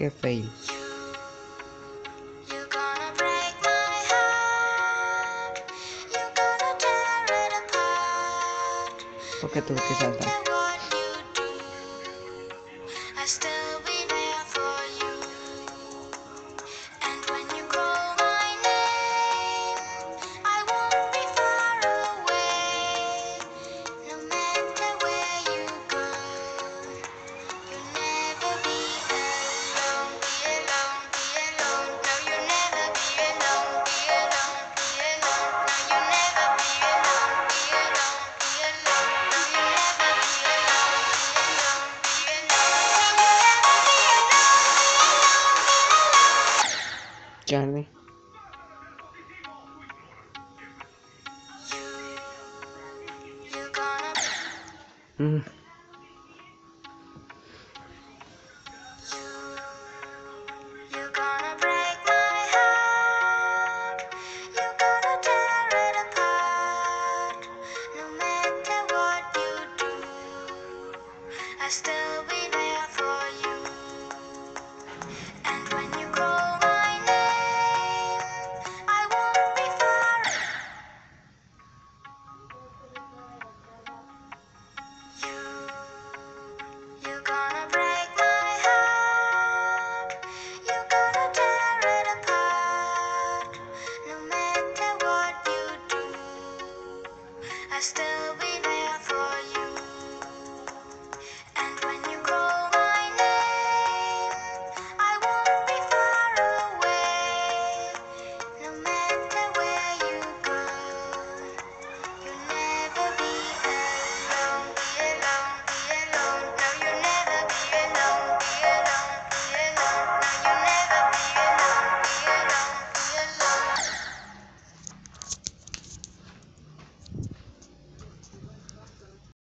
que fail. You're gonna break my heart. You're gonna tear it apart. Porque tuve que No saltar. matter what you do, I'll still be there for you. And when you call my name, I won't be far away. No matter where you go, you'll never be alone. Be alone, be alone. No, you'll never be alone. Be alone, be alone. No, you'll never be alone. Be alone, be alone. No, you'll never be alone. Be alone, be alone. No, you'll never be alone. Charlie. You're gonna. Mm. You're gonna break my heart. You're gonna tear it apart. No matter what you do, I'll still be there for you. And when you call my name, I won't be far. You're gonna break my heart. You're gonna tear it apart. No matter what you do, I still